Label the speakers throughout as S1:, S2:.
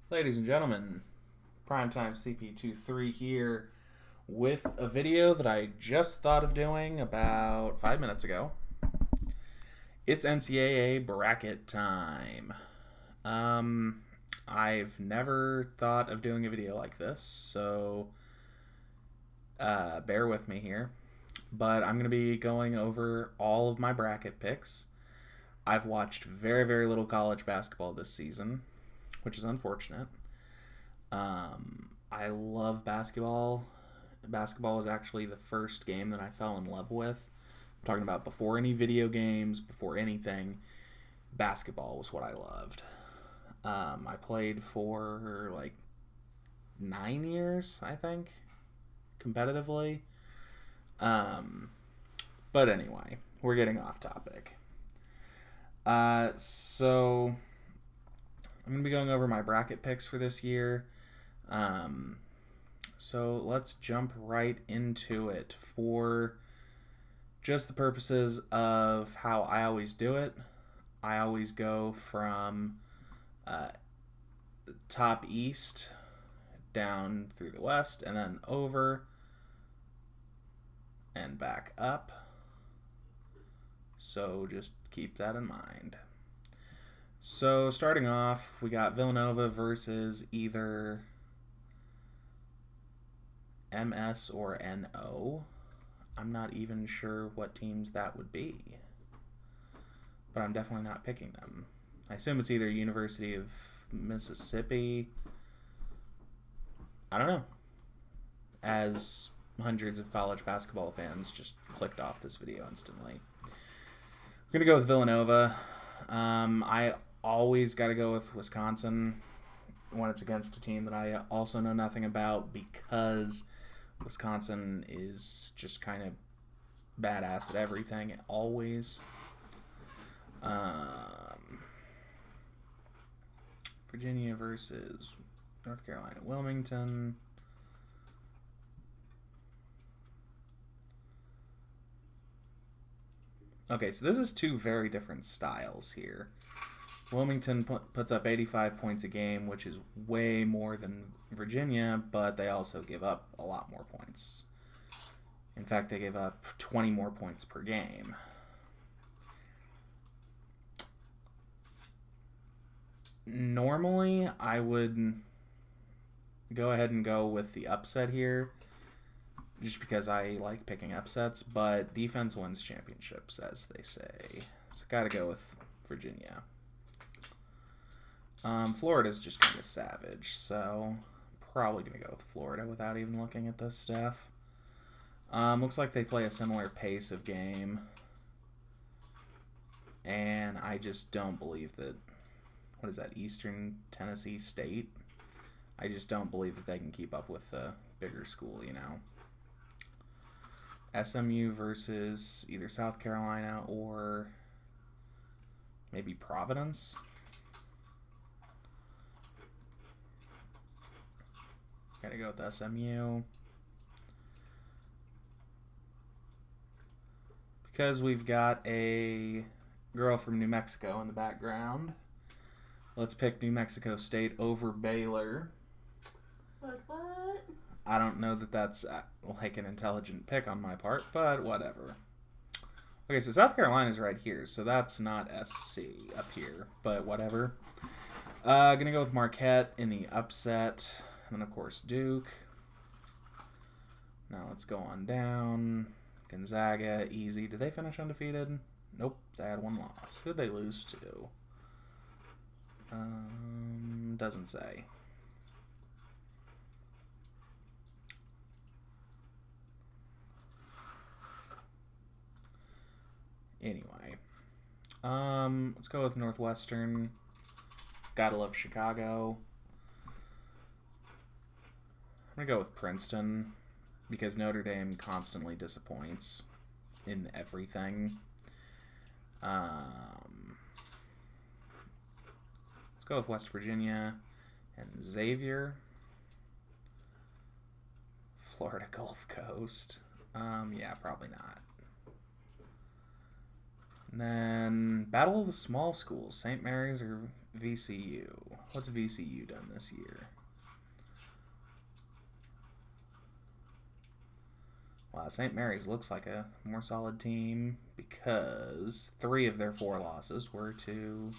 S1: Ladies and gentlemen, PrimetimeCP23 here with a video that I just thought of doing about 5 minutes ago. It's NCAA bracket time. I've never thought of doing a video like this, so bear with me here. But I'm going to be going over all of my bracket picks. I've watched very, very little college basketball this season, which is unfortunate. I love basketball. Basketball was actually the first game that I fell in love with. I'm talking about before any video games, before anything. Basketball was what I loved. I played for like 9 years, I think, competitively. But anyway, we're getting off topic. So I'm going to be going over my bracket picks for this year. So let's jump right into it. For just the purposes of how I always do it, I always go from top east down through the west and then over and back up. So just keep that in mind. So starting off, we got Villanova versus either MS or NO. I'm not even sure what teams that would be, but I'm definitely not picking them. I assume it's either University of Mississippi. I don't know. As hundreds of college basketball fans just clicked off this video instantly. We're going to go with Villanova. I always got to go with Wisconsin when it's against a team that I also know nothing about, because Wisconsin is just kind of badass at everything, always. Virginia versus North Carolina, Wilmington. Okay, so this is two very different styles here. Wilmington puts up 85 points a game, which is way more than Virginia, but they also give up a lot more points. In fact, they give up 20 more points per game. Normally, I would go ahead and go with the upset here, just because I like picking upsets, but defense wins championships, as they say. So gotta go with Virginia. Florida's just kind of savage, so probably going to go with Florida without even looking at this stuff. Looks like they play a similar pace of game, and I just don't believe that, what is that, Eastern Tennessee State? I just don't believe that they can keep up with the bigger school, you know. SMU versus either South Carolina or maybe Providence. Gotta go with SMU. Because we've got a girl from New Mexico in the background, let's pick New Mexico State over Baylor.
S2: What?
S1: I don't know that that's like an intelligent pick on my part, but whatever. Okay, so South Carolina's right here, so that's not SC up here, but whatever. Gonna go with Marquette in the upset. And then, of course, Duke. Now let's go on down. Gonzaga, easy. Did they finish undefeated? Nope, they had one loss. Who'd they lose to? Doesn't say. Anyway. Let's go with Northwestern. Gotta love Chicago. I'm going to go with Princeton, because Notre Dame constantly disappoints in everything. Let's go with West Virginia and Xavier. Florida Gulf Coast. Yeah, probably not. And then Battle of the Small Schools, St. Mary's or VCU. What's VCU done this year? Wow, St. Mary's looks like a more solid team because 3 of their 4 losses were to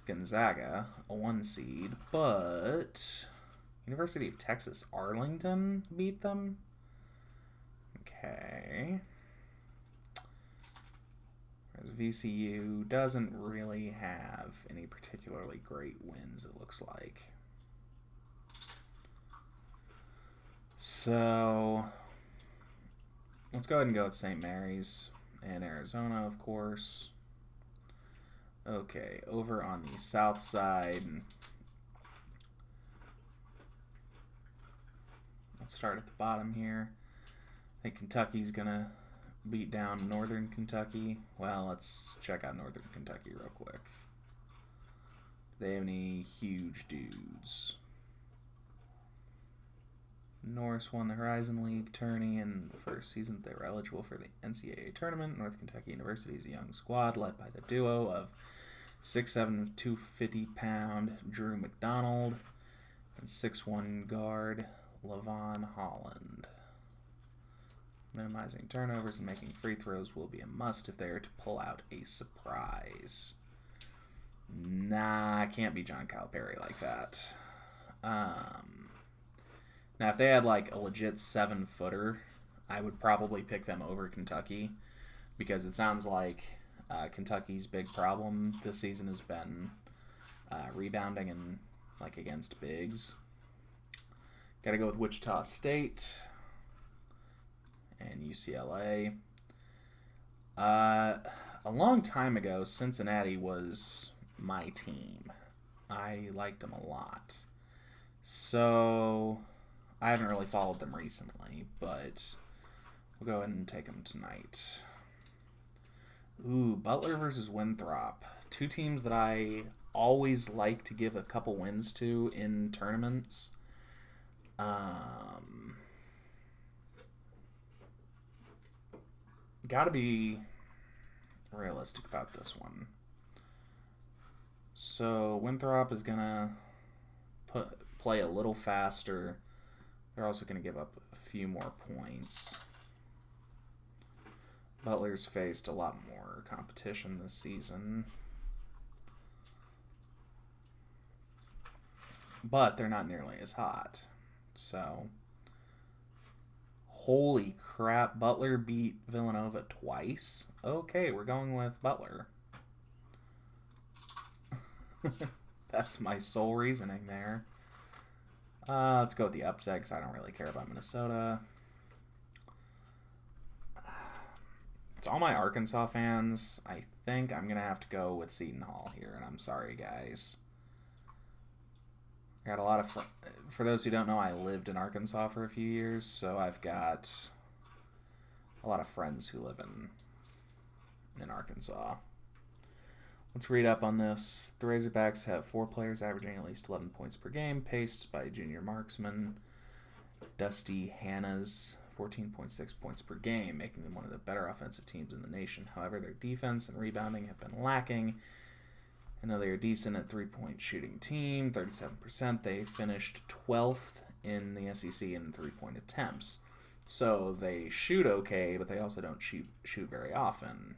S1: Gonzaga, a 1 seed, but University of Texas Arlington beat them. Okay. Whereas VCU doesn't really have any particularly great wins, it looks like. So let's go ahead and go with St. Mary's and Arizona, of course. Okay, over on the south side, let's start at the bottom here. I think Kentucky's going to beat down Northern Kentucky. Well, let's check out Northern Kentucky real quick. Do they have any huge dudes? Norris won the Horizon League tourney in the first season that they were eligible for the NCAA tournament. North Kentucky University is a young squad led by the duo of 6'7", 250-pound Drew McDonald and 6'1" guard Levon Holland. Minimizing turnovers and making free throws will be a must if they are to pull out a surprise. Nah, I can't be John Calipari like that. Now, if they had like a legit 7-footer, I would probably pick them over Kentucky because it sounds like Kentucky's big problem this season has been rebounding and like against bigs. Got to go with Wichita State and UCLA. A long time ago, Cincinnati was my team. I liked them a lot. So I haven't really followed them recently, but we'll go ahead and take them tonight. Ooh, Butler versus Winthrop. 2 teams that I always like to give a couple wins to in tournaments. Gotta be realistic about this one. So Winthrop is gonna play a little faster. They're also gonna give up a few more points. Butler's faced a lot more competition this season, but they're not nearly as hot. So, holy crap, Butler beat Villanova twice? Okay, we're going with Butler. That's my sole reasoning there. Let's go with the upset because I don't really care about Minnesota. To all my Arkansas fans, I think I'm going to have to go with Seton Hall here, and I'm sorry, guys. I got a lot of... For those who don't know, I lived in Arkansas for a few years, so I've got a lot of friends who live in Arkansas. Let's read up on this. The Razorbacks have 4 players averaging at least 11 points per game, paced by junior marksman Dusty Hanna's 14.6 points per game, making them one of the better offensive teams in the nation. However, their defense and rebounding have been lacking. And though they are decent at three-point shooting team, 37%, they finished 12th in the SEC in three-point attempts. So they shoot okay, but they also don't shoot very often.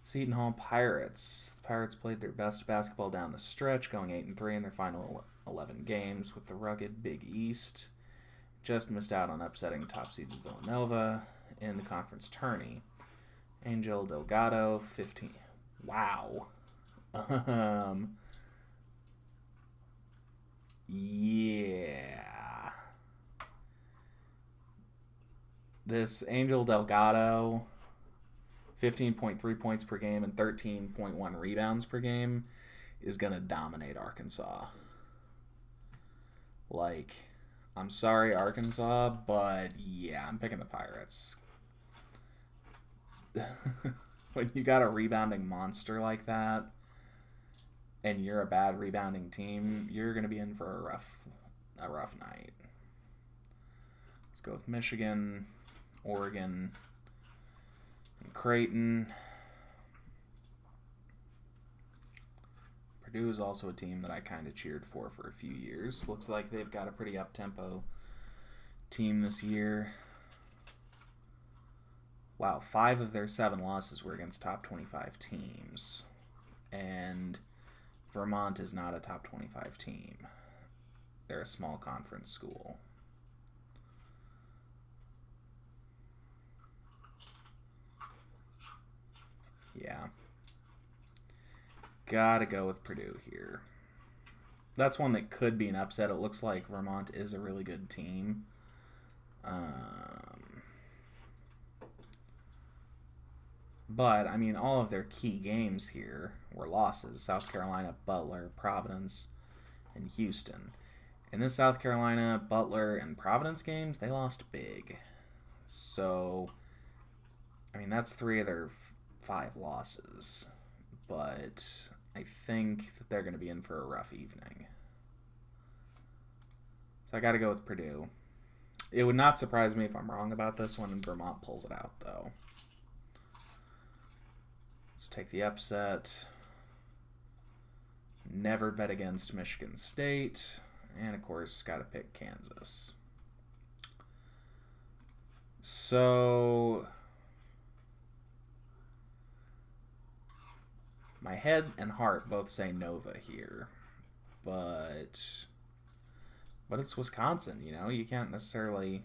S1: Seton Hall Pirates. The Pirates played their best basketball down the stretch, going 8-3 in their final 11 games with the rugged Big East. Just missed out on upsetting top seed Villanova in the conference tourney. Angel Delgado, 15. Wow. Yeah. This Angel Delgado, 15.3 points per game and 13.1 rebounds per game, is going to dominate Arkansas. Like, I'm sorry, Arkansas, but yeah, I'm picking the Pirates. When you got a rebounding monster like that, and you're a bad rebounding team, you're going to be in for a rough night. Let's go with Michigan, Oregon, Creighton. Purdue is also a team that I kind of cheered for a few years. Looks like they've got a pretty up-tempo team this year. Wow, 5 of their 7 losses were against top 25 teams. And Vermont is not a top 25 team. They're a small conference school. Yeah. Gotta go with Purdue here. That's one that could be an upset. It looks like Vermont is a really good team. But, I mean, all of their key games here were losses. South Carolina, Butler, Providence, and Houston. In this South Carolina, Butler, and Providence games, they lost big. So, I mean, that's 3 of their 5 losses. But I think that they're going to be in for a rough evening. So I got to go with Purdue. It would not surprise me if I'm wrong about this one and Vermont pulls it out, though. Let's take the upset. Never bet against Michigan State. And, of course, got to pick Kansas. So, my head and heart both say Nova here. But it's Wisconsin, you know? You can't necessarily...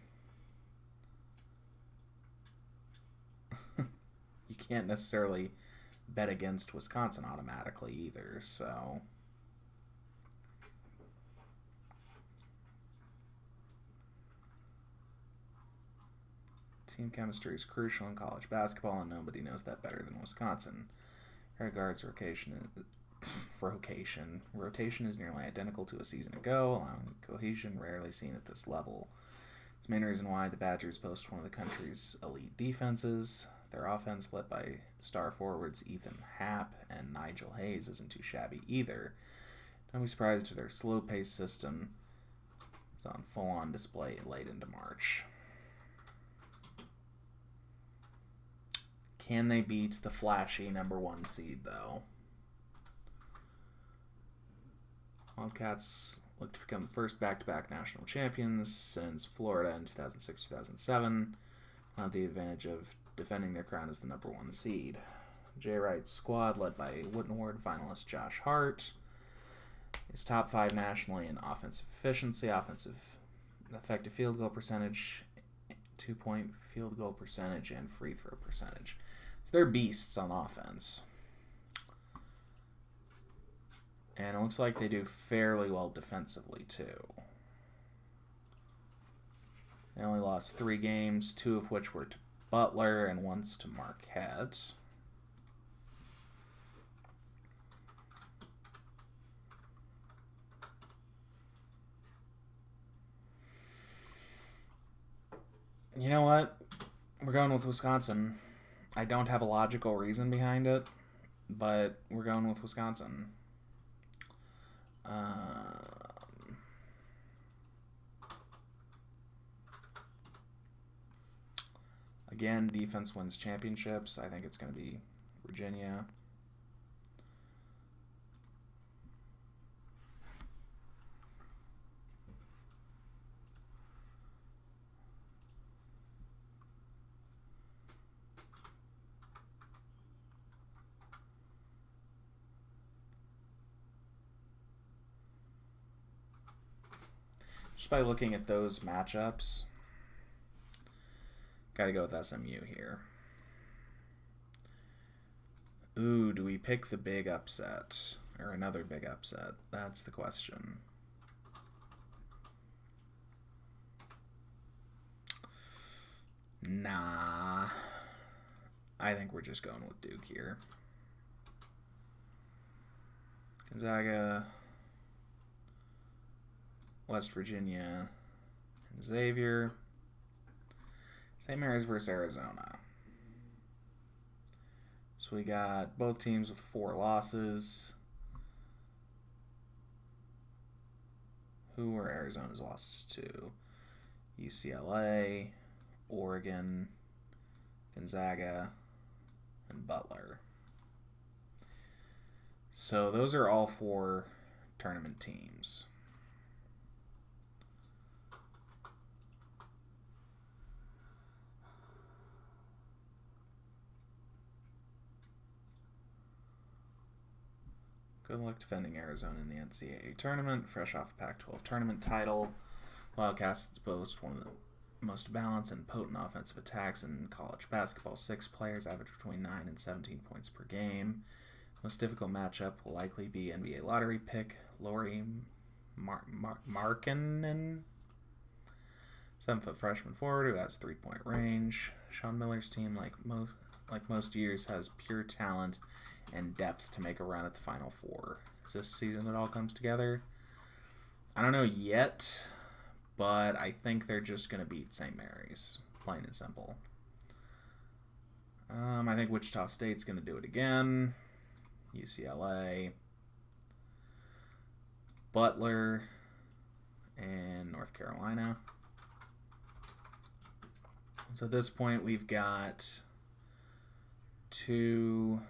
S1: you can't necessarily bet against Wisconsin automatically either, so... Team chemistry is crucial in college basketball, and nobody knows that better than Wisconsin. Regards rotation is nearly identical to a season ago, allowing cohesion rarely seen at this level. It's the main reason why the Badgers boast one of the country's elite defenses. Their offense, led by star forwards Ethan Happ and Nigel Hayes, isn't too shabby either. Don't be surprised if their slow-paced system is on full-on display late into March. Can they beat the flashy #1 seed, though? Wildcats look to become the first back-to-back national champions since Florida in 2006-2007. Have the advantage of defending their crown as the #1 seed. Jay Wright's squad, led by Wooden Award finalist Josh Hart, is top 5 nationally in offensive efficiency, offensive effective field goal percentage, 2-point field goal percentage, and free throw percentage. So they're beasts on offense. And it looks like they do fairly well defensively, too. They only lost 3 games, 2 of which were to Butler and once to Marquette. You know what? We're going with Wisconsin. I don't have a logical reason behind it, but we're going with Wisconsin. Again, defense wins championships. I think it's going to be Virginia. Just by looking at those matchups, gotta go with SMU here. Ooh, do we pick the big upset? Or another big upset? That's the question. Nah. I think we're just going with Duke here. Gonzaga, West Virginia, and Xavier. St. Mary's versus Arizona. So we got both teams with 4 losses. Who were Arizona's losses to? UCLA, Oregon, Gonzaga, and Butler. So those are all 4 tournament teams. Good luck defending Arizona in the NCAA tournament. Fresh off a Pac-12 tournament title, Wildcats boast one of the most balanced and potent offensive attacks in college basketball. 6 players average between 9 and 17 points per game. Most difficult matchup will likely be NBA lottery pick Lauri Markkanen, 7-foot freshman forward who has 3-point range. Sean Miller's team, like most years, has pure talent and depth to make a run at the Final Four. Is this season it all comes together? I don't know yet, but I think they're just going to beat St. Mary's, plain and simple. I think Wichita State's going to do it again. UCLA, Butler, and North Carolina. So at this point, we've got 2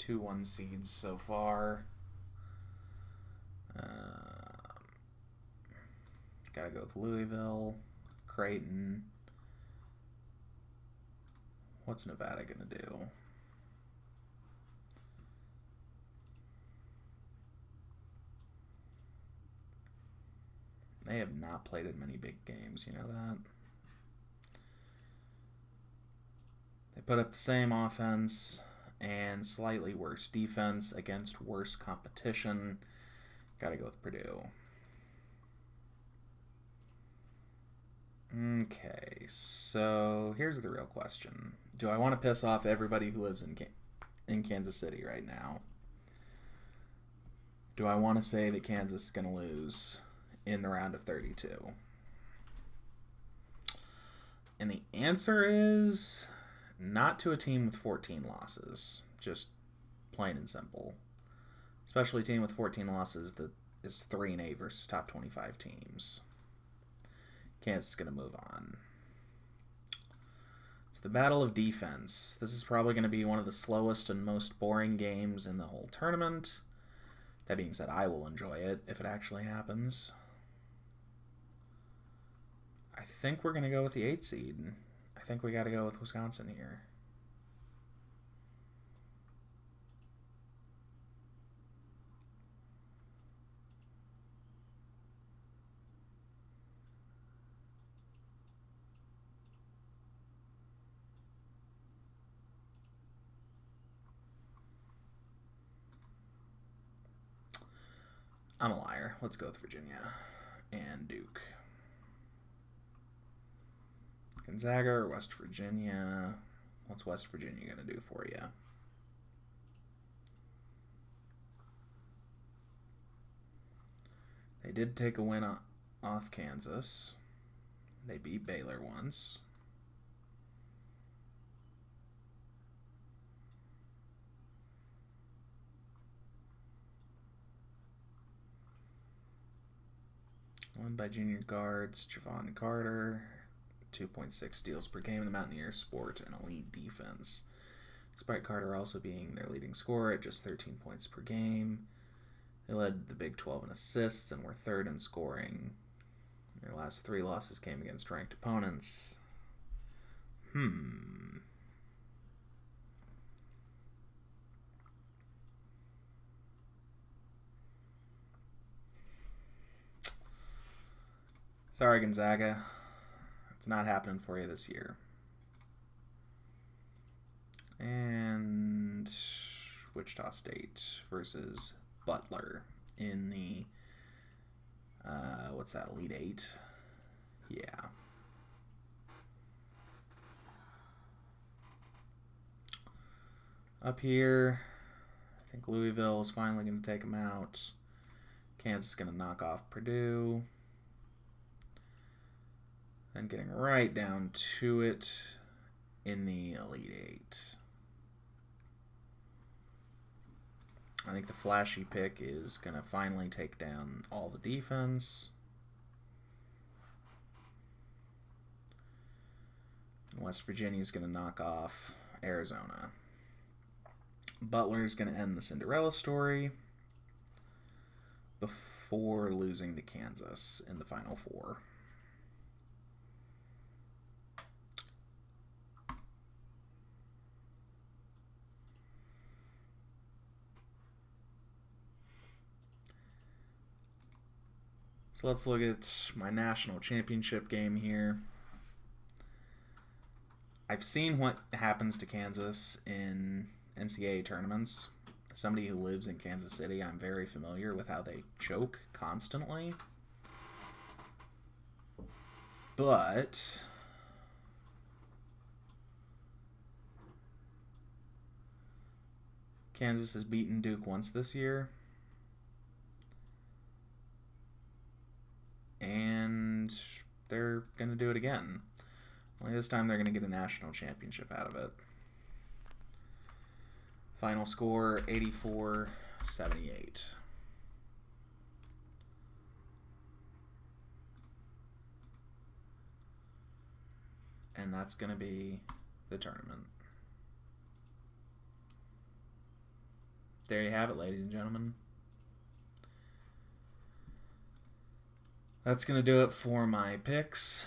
S1: 1 seeds so far. Gotta go with Louisville, Creighton. What's Nevada gonna do? They have not played in many big games, you know that? They put up the same offense and slightly worse defense against worse competition. Gotta go with Purdue. Okay, so here's the real question. Do I want to piss off everybody who lives in Kansas City right now? Do I want to say that Kansas is going to lose in the round of 32? And the answer is not to a team with 14 losses. Just plain and simple. Especially a team with 14 losses that is 3-8 versus top 25 teams. Kansas is going to move on. It's the Battle of Defense. This is probably going to be one of the slowest and most boring games in the whole tournament. That being said, I will enjoy it if it actually happens. I think we're going to go with the 8 seed. I think we got to go with Wisconsin here. I'm a liar. Let's go with Virginia and Duke. Gonzaga or West Virginia? What's West Virginia going to do for you? They did take a win off Kansas. They beat Baylor once. Won by junior guards Javon Carter. 2.6 steals per game. The Mountaineers sport an elite defense, despite Carter also being their leading scorer at just 13 points per game. They led the Big 12 in assists and were 3rd in scoring. Their last 3 losses came against ranked opponents. Sorry, Gonzaga. It's not happening for you this year. And Wichita State versus Butler in the, what's that, Elite 8? Yeah. Up here, I think Louisville is finally going to take them out. Kansas is going to knock off Purdue. And getting right down to it in the Elite 8. I think the flashy pick is going to finally take down all the defense. West Virginia is going to knock off Arizona. Butler is going to end the Cinderella story before losing to Kansas in the Final Four. So let's look at my national championship game here. I've seen what happens to Kansas in NCAA tournaments. Somebody who lives in Kansas City, I'm very familiar with how they choke constantly. But Kansas has beaten Duke once this year. And they're going to do it again. Only this time they're going to get a national championship out of it. Final score, 84-78. And that's going to be the tournament. There you have it, ladies and gentlemen. That's going to do it for my picks.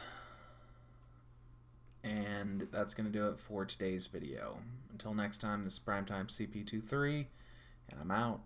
S1: And that's going to do it for today's video. Until next time, this is PrimetimeCP23, and I'm out.